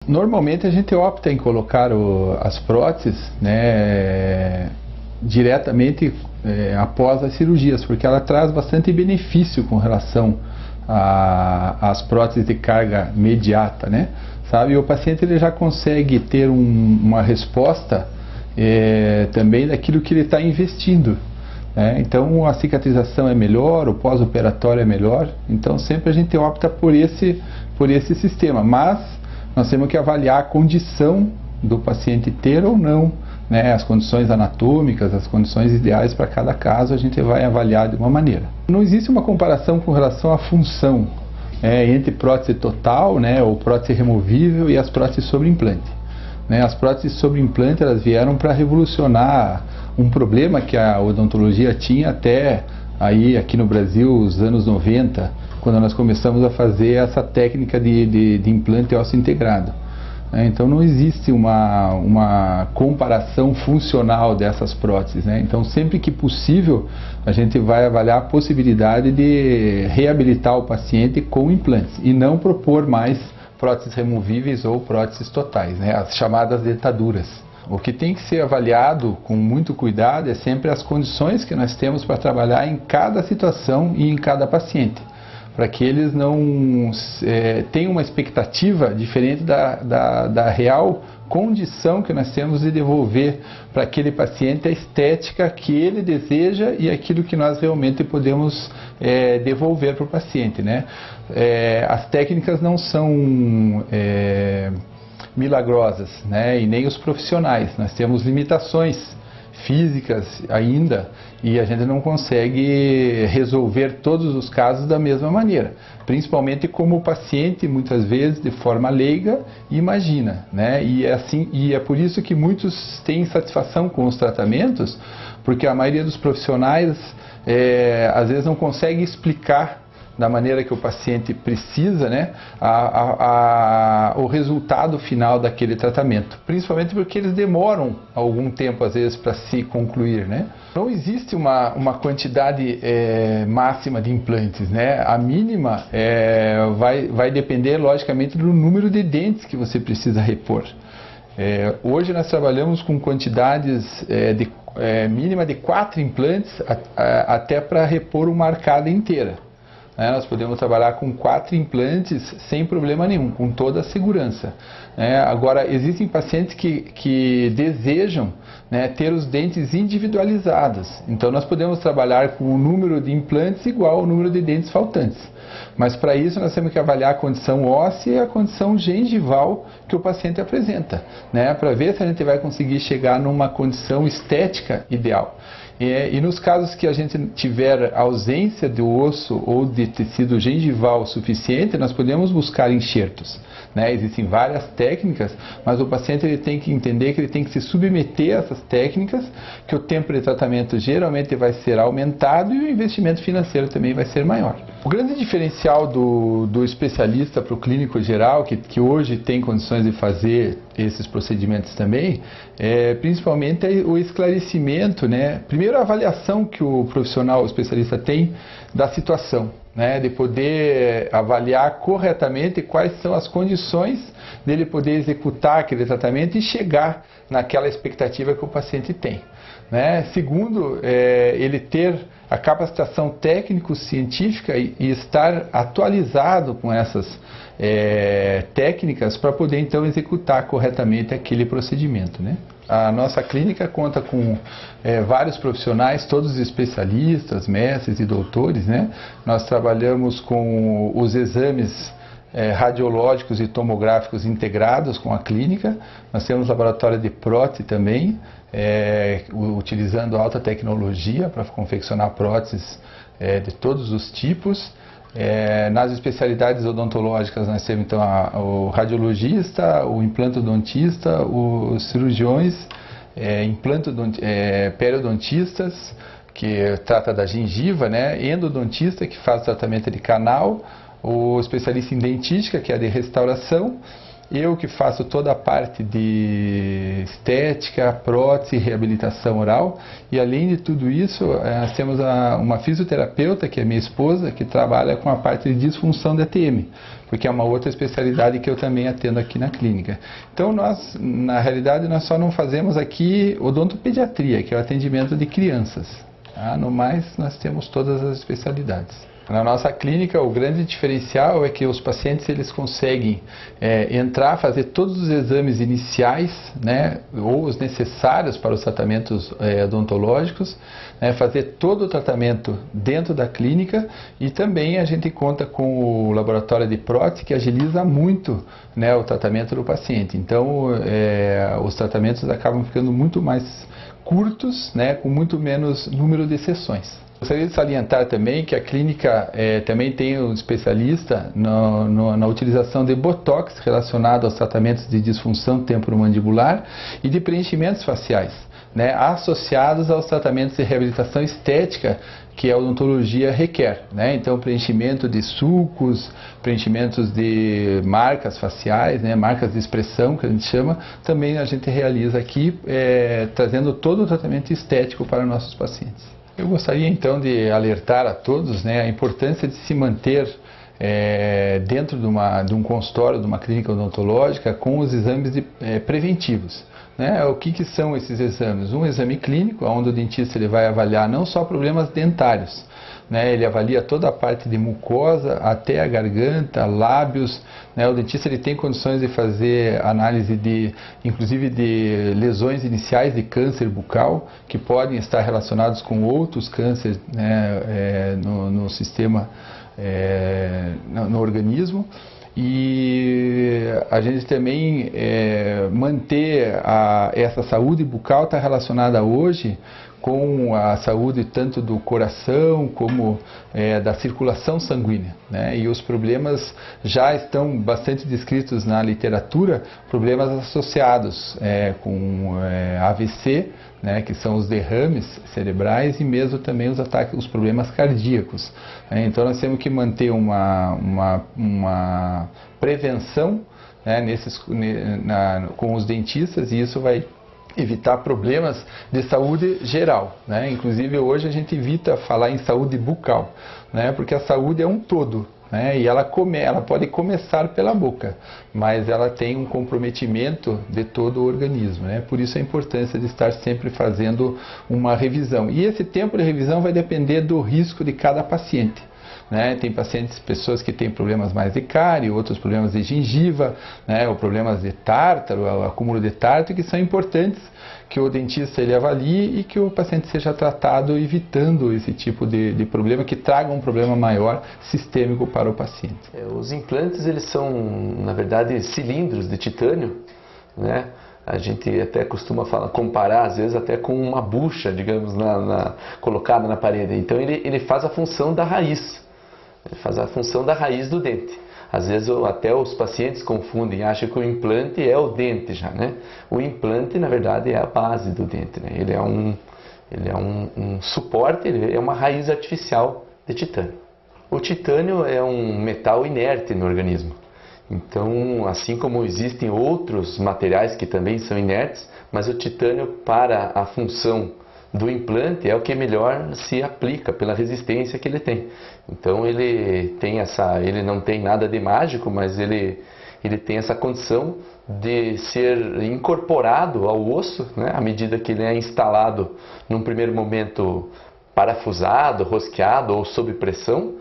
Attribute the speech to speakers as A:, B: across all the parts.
A: Normalmente a gente opta em colocar as próteses, né, diretamente após as cirurgias, porque ela traz bastante benefício com relação às próteses de carga imediata, né? Sabe? E o paciente ele já consegue ter uma resposta também daquilo que ele está investindo. Então a cicatrização é melhor, o pós-operatório é melhor, então sempre a gente opta por esse sistema, mas nós temos que avaliar a condição do paciente ter ou não, né, as condições anatômicas, as condições ideais para cada caso, a gente vai avaliar de uma maneira. Não existe uma comparação com relação à função entre prótese total, né, ou prótese removível, e as próteses sobre implante. As próteses sobre implante elas vieram para revolucionar um problema que a odontologia tinha até aí aqui no Brasil, os anos 90, quando nós começamos a fazer essa técnica de implante ósseo integrado. Então não existe uma comparação funcional dessas próteses, né? Então sempre que possível a gente vai avaliar a possibilidade de reabilitar o paciente com implantes e não propor mais próteses removíveis ou próteses totais, né? As chamadas dentaduras. O que tem que ser avaliado com muito cuidado é sempre as condições que nós temos para trabalhar em cada situação e em cada paciente, para que eles não tenham uma expectativa diferente da real condição que nós temos de devolver para aquele paciente a estética que ele deseja e aquilo que nós realmente podemos devolver para o paciente, né? As técnicas não são milagrosas, né? E nem os profissionais. Nós temos limitações físicas ainda e a gente não consegue resolver todos os casos da mesma maneira, principalmente como o paciente muitas vezes de forma leiga imagina, né? E é por isso que muitos têm insatisfação com os tratamentos, porque a maioria dos profissionais às vezes não consegue explicar da maneira que o paciente precisa, né, o resultado final daquele tratamento, principalmente porque eles demoram algum tempo às vezes para se concluir, né? Não existe uma quantidade máxima de implantes, né? A mínima vai depender logicamente do número de dentes que você precisa repor. Hoje nós trabalhamos com quantidades mínima de 4 implantes até para repor uma arcada inteira. Nós podemos trabalhar com 4 implantes sem problema nenhum, com toda a segurança. Agora, existem pacientes que desejam, né, ter os dentes individualizados. Então, nós podemos trabalhar com o número de implantes igual ao número de dentes faltantes. Mas, para isso, nós temos que avaliar a condição óssea e a condição gengival que o paciente apresenta, né, para ver se a gente vai conseguir chegar numa condição estética ideal. E nos casos que a gente tiver ausência do osso ou de tecido gengival suficiente, nós podemos buscar enxertos, né? Existem várias técnicas, mas o paciente ele tem que entender que ele tem que se submeter a essas técnicas, que o tempo de tratamento geralmente vai ser aumentado e o investimento financeiro também vai ser maior. O grande diferencial do especialista para o clínico geral, que hoje tem condições de fazer esses procedimentos também, principalmente o esclarecimento, né? Primeiro a avaliação que o profissional, o especialista tem da situação, né? De poder avaliar corretamente quais são as condições dele poder executar aquele tratamento e chegar naquela expectativa que o paciente tem, né? Segundo, ele ter a capacitação técnico-científica e estar atualizado com essas técnicas para poder então executar corretamente aquele procedimento, né? A nossa clínica conta com vários profissionais, todos especialistas, mestres e doutores, né? Nós trabalhamos com os exames radiológicos e tomográficos integrados com a clínica. Nós temos laboratório de prótese também, utilizando alta tecnologia para confeccionar próteses de todos os tipos. Nas especialidades odontológicas nós temos então o radiologista, o implantodontista, os cirurgiões, periodontistas, que trata da gengiva, né? Endodontista, que faz tratamento de canal, o especialista em dentística, que é de restauração, Eu que faço toda a parte de estética, prótese e reabilitação oral. E além de tudo isso, nós temos uma fisioterapeuta, que é minha esposa, que trabalha com a parte de disfunção da TM, porque é uma outra especialidade que eu também atendo aqui na clínica. Então nós, na realidade, nós só não fazemos aqui odontopediatria, que é o atendimento de crianças. Tá? No mais, nós temos todas as especialidades. Na nossa clínica, o grande diferencial é que os pacientes eles conseguem entrar, fazer todos os exames iniciais, né, ou os necessários para os tratamentos odontológicos, né, fazer todo o tratamento dentro da clínica, e também a gente conta com o laboratório de prótese, que agiliza muito, né, o tratamento do paciente. Então, os tratamentos acabam ficando muito mais curtos, né, com muito menos número de sessões. Gostaria de salientar também que a clínica também tem um especialista na utilização de botox relacionado aos tratamentos de disfunção temporomandibular e de preenchimentos faciais, né, associados aos tratamentos de reabilitação estética que a odontologia requer, né? Então, preenchimento de sulcos, preenchimentos de marcas faciais, né, marcas de expressão, que a gente chama, também a gente realiza aqui, trazendo todo o tratamento estético para nossos pacientes. Eu gostaria então de alertar a todos, né, a importância de se manter dentro de um consultório, de uma clínica odontológica, com os exames preventivos. Né? O que são esses exames? Um exame clínico, onde o dentista ele vai avaliar não só problemas dentários, né? Ele avalia toda a parte de mucosa, até a garganta, lábios, né? O dentista ele tem condições de fazer análise inclusive de lesões iniciais de câncer bucal, que podem estar relacionados com outros cânceres, né, no sistema, no organismo. E a gente também manter essa saúde bucal está relacionada hoje com a saúde tanto do coração como da circulação sanguínea, né? E os problemas já estão bastante descritos na literatura, problemas associados com AVC, né, que são os derrames cerebrais, e mesmo também os ataques, os problemas cardíacos. Então nós temos que manter uma prevenção, né, com os dentistas, e isso vai evitar problemas de saúde geral, né? Inclusive hoje a gente evita falar em saúde bucal, né, porque a saúde é um todo. E ela pode começar pela boca, mas ela tem um comprometimento de todo o organismo, né? Por isso a importância de estar sempre fazendo uma revisão. E esse tempo de revisão vai depender do risco de cada paciente, né? Tem pessoas que têm problemas mais de cárie, outros problemas de gengiva, né? Ou problemas de tártaro, o acúmulo de tártaro, que são importantes que o dentista ele avalie e que o paciente seja tratado, evitando esse tipo de problema que traga um problema maior sistêmico para o paciente.
B: Os implantes eles são, na verdade, cilindros de titânio, né? A gente até costuma comparar, às vezes, até com uma bucha, digamos, colocada na parede. Então ele faz a função da raiz, ele faz a função da raiz do dente. Às vezes até os pacientes confundem, acham que o implante é o dente já, né? O implante, na verdade, é a base do dente, né? Ele é um suporte, ele é uma raiz artificial de titânio. O titânio é um metal inerte no organismo. Então, assim como existem outros materiais que também são inertes, mas o titânio, para a função do implante, é o que melhor se aplica pela resistência que ele tem. Então ele não tem nada de mágico, mas ele tem essa condição de ser incorporado ao osso, né, à medida que ele é instalado num primeiro momento parafusado, rosqueado ou sob pressão.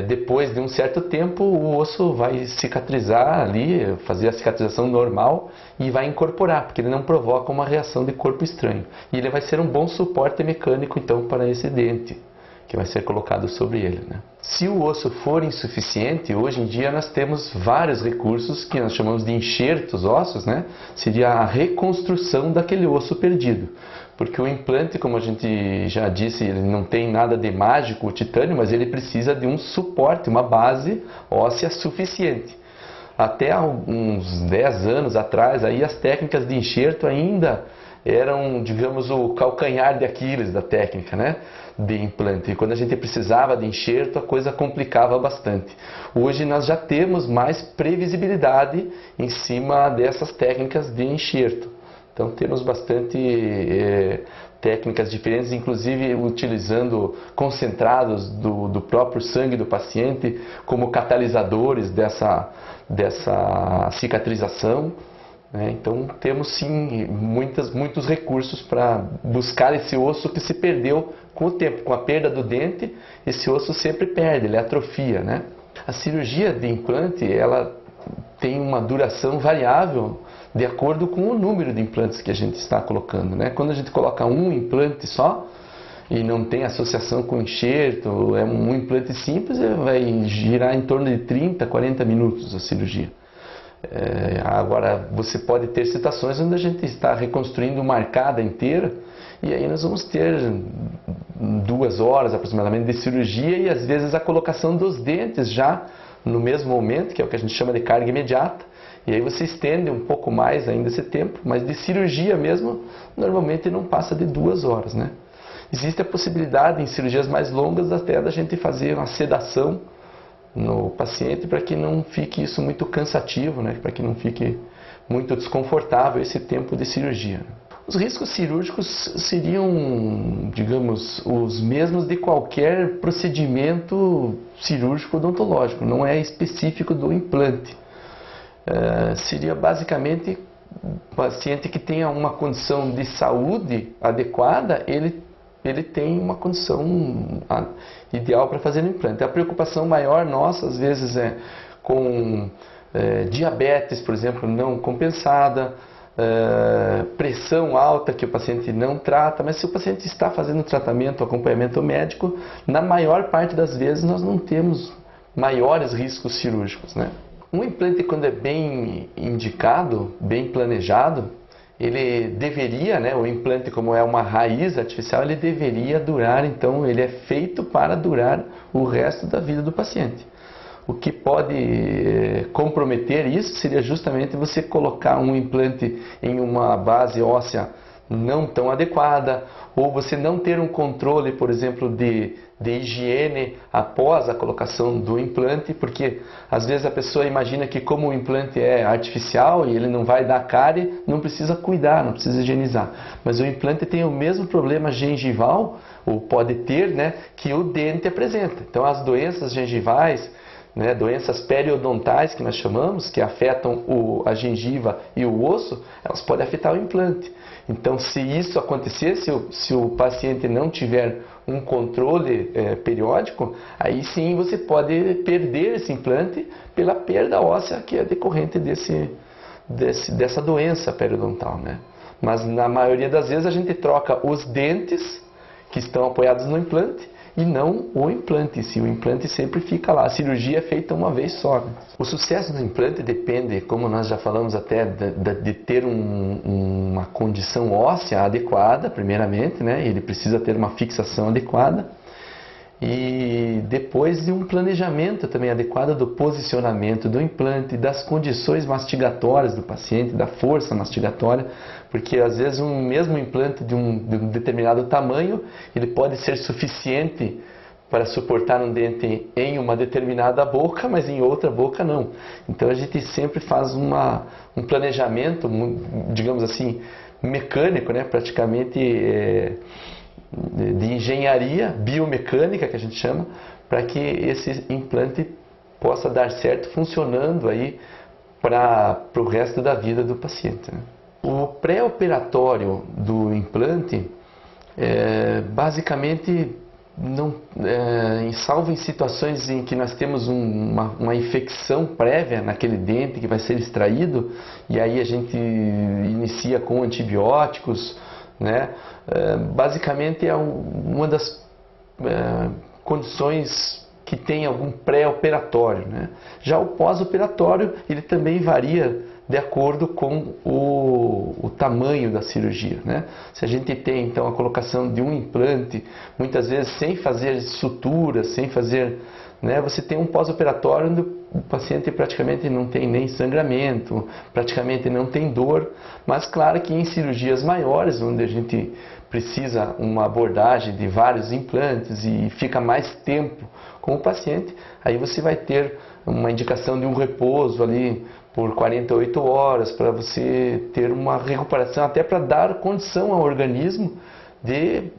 B: Depois de um certo tempo o osso vai cicatrizar ali, fazer a cicatrização normal e vai incorporar, porque ele não provoca uma reação de corpo estranho. E ele vai ser um bom suporte mecânico então para esse dente que vai ser colocado sobre ele, né? Se o osso for insuficiente, hoje em dia nós temos vários recursos que nós chamamos de enxertos ósseos, né? Seria a reconstrução daquele osso perdido. Porque o implante, como a gente já disse, ele não tem nada de mágico, o titânio, mas ele precisa de um suporte, uma base óssea suficiente. Até uns 10 anos atrás, aí as técnicas de enxerto ainda eram, digamos, o calcanhar de Aquiles da técnica, né, de implante. E quando a gente precisava de enxerto, a coisa complicava bastante. Hoje nós já temos mais previsibilidade em cima dessas técnicas de enxerto. Então temos bastante técnicas diferentes, inclusive utilizando concentrados do próprio sangue do paciente como catalisadores dessa cicatrização. Então temos sim muitos recursos para buscar esse osso que se perdeu com o tempo. Com a perda do dente, esse osso sempre perde, ele atrofia, né? A cirurgia de implante, ela tem uma duração variável de acordo com o número de implantes que a gente está colocando, né? Quando a gente coloca um implante só e não tem associação com enxerto, é um implante simples, vai girar em torno de 30, 40 minutos a cirurgia. Agora, você pode ter situações onde a gente está reconstruindo uma arcada inteira e aí nós vamos ter 2 horas aproximadamente de cirurgia e às vezes a colocação dos dentes já no mesmo momento, que é o que a gente chama de carga imediata. E aí você estende um pouco mais ainda esse tempo, mas de cirurgia mesmo, normalmente não passa de 2 horas, né? Existe a possibilidade em cirurgias mais longas até da gente fazer uma sedação no paciente para que não fique isso muito cansativo, né? Para que não fique muito desconfortável esse tempo de cirurgia. Os riscos cirúrgicos seriam, digamos, os mesmos de qualquer procedimento cirúrgico odontológico, não é específico do implante. Seria basicamente o paciente que tenha uma condição de saúde adequada, ele tem uma condição ideal para fazer o implante. A preocupação maior nossa, às vezes, é com diabetes, por exemplo, não compensada, pressão alta que o paciente não trata, mas se o paciente está fazendo tratamento, acompanhamento médico, na maior parte das vezes nós não temos maiores riscos cirúrgicos, né? Um implante, quando é bem indicado, bem planejado, ele deveria, né, o implante, como é uma raiz artificial, ele deveria durar, então ele é feito para durar o resto da vida do paciente. O que pode comprometer isso seria justamente você colocar um implante em uma base óssea não tão adequada, ou você não ter um controle, por exemplo, de higiene após a colocação do implante, porque às vezes a pessoa imagina que como o implante é artificial e ele não vai dar cárie, não precisa cuidar, não precisa higienizar. Mas o implante tem o mesmo problema gengival, ou pode ter, né, que o dente apresenta. Então as doenças gengivais, né, doenças periodontais que nós chamamos, que afetam a gengiva e o osso, elas podem afetar o implante. Então, se isso acontecer, se o paciente não tiver um controle periódico, aí sim você pode perder esse implante pela perda óssea que é decorrente dessa doença periodontal, né? Mas na maioria das vezes a gente troca os dentes que estão apoiados no implante e não o implante em si. O implante sempre fica lá. A cirurgia é feita uma vez só, né? O sucesso do implante depende, como nós já falamos até, de ter uma condição óssea adequada, primeiramente, né? Ele precisa ter uma fixação adequada. E depois de um planejamento também adequado do posicionamento do implante, das condições mastigatórias do paciente, da força mastigatória, porque às vezes um mesmo implante de um determinado tamanho, ele pode ser suficiente para suportar um dente em uma determinada boca, mas em outra boca não. Então a gente sempre faz um planejamento, digamos assim, mecânico, né? Praticamente de engenharia biomecânica, que a gente chama, para que esse implante possa dar certo funcionando aí para o resto da vida do paciente, né? O pré-operatório do implante, basicamente, salvo em situações em que nós temos uma infecção prévia naquele dente que vai ser extraído, e aí a gente inicia com antibióticos, né? Basicamente é uma das condições que tem algum pré-operatório, né? Já o pós-operatório, ele também varia de acordo com o tamanho da cirurgia, né? Se a gente tem então a colocação de um implante, muitas vezes sem fazer suturas, sem fazer, né? Você tem um pós-operatório onde o paciente praticamente não tem nem sangramento, praticamente não tem dor, mas claro que em cirurgias maiores, onde a gente precisa uma abordagem de vários implantes e fica mais tempo com o paciente, aí você vai ter uma indicação de um repouso ali por 48 horas para você ter uma recuperação, até para dar condição ao organismo de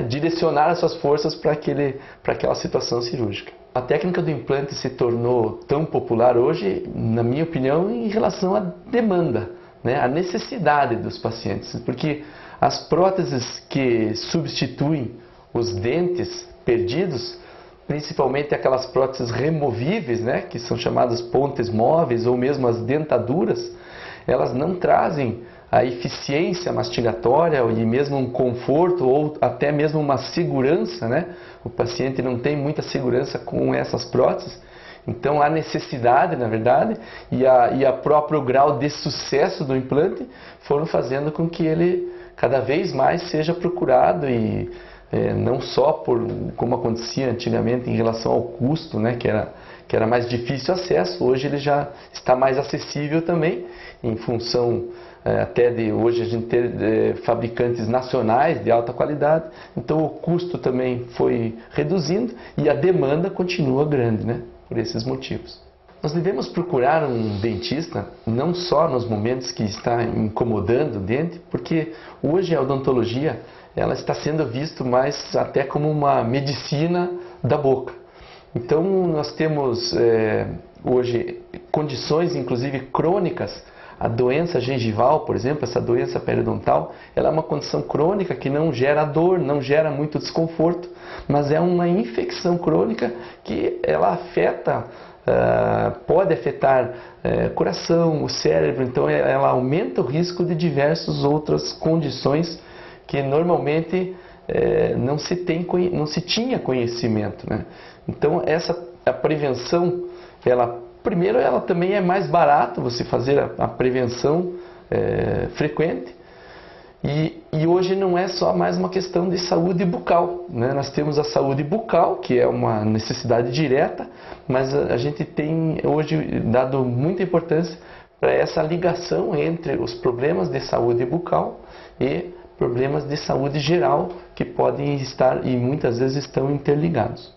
B: direcionar as suas forças para aquela situação cirúrgica. A técnica do implante se tornou tão popular hoje, na minha opinião, em relação à demanda, à necessidade dos pacientes, porque as próteses que substituem os dentes perdidos, principalmente aquelas próteses removíveis, que são chamadas pontes móveis ou mesmo as dentaduras, elas não trazem a eficiência mastigatória e mesmo um conforto ou até mesmo uma segurança, O paciente não tem muita segurança com essas próteses. Então a necessidade, na verdade, e a próprio grau de sucesso do implante foram fazendo com que ele cada vez mais seja procurado e não só como acontecia antigamente em relação ao custo, que era mais difícil acesso, hoje ele já está mais acessível também, em função até de hoje a gente ter fabricantes nacionais de alta qualidade, então o custo também foi reduzindo e a demanda continua grande, por esses motivos. Nós devemos procurar um dentista não só nos momentos que está incomodando o dente, porque hoje a odontologia ela está sendo vista mais até como uma medicina da boca. Então nós temos hoje condições inclusive crônicas. A doença gengival, por exemplo, essa doença periodontal, ela é uma condição crônica que não gera dor, não gera muito desconforto, mas é uma infecção crônica que ela afeta, pode afetar coração, o cérebro, então ela aumenta o risco de diversas outras condições que normalmente não se tinha conhecimento. Então a prevenção, primeiro, ela também é mais barato você fazer a prevenção frequente e hoje não é só mais uma questão de saúde bucal. Nós temos a saúde bucal, que é uma necessidade direta, mas a gente tem hoje dado muita importância para essa ligação entre os problemas de saúde bucal e problemas de saúde geral que podem estar e muitas vezes estão interligados.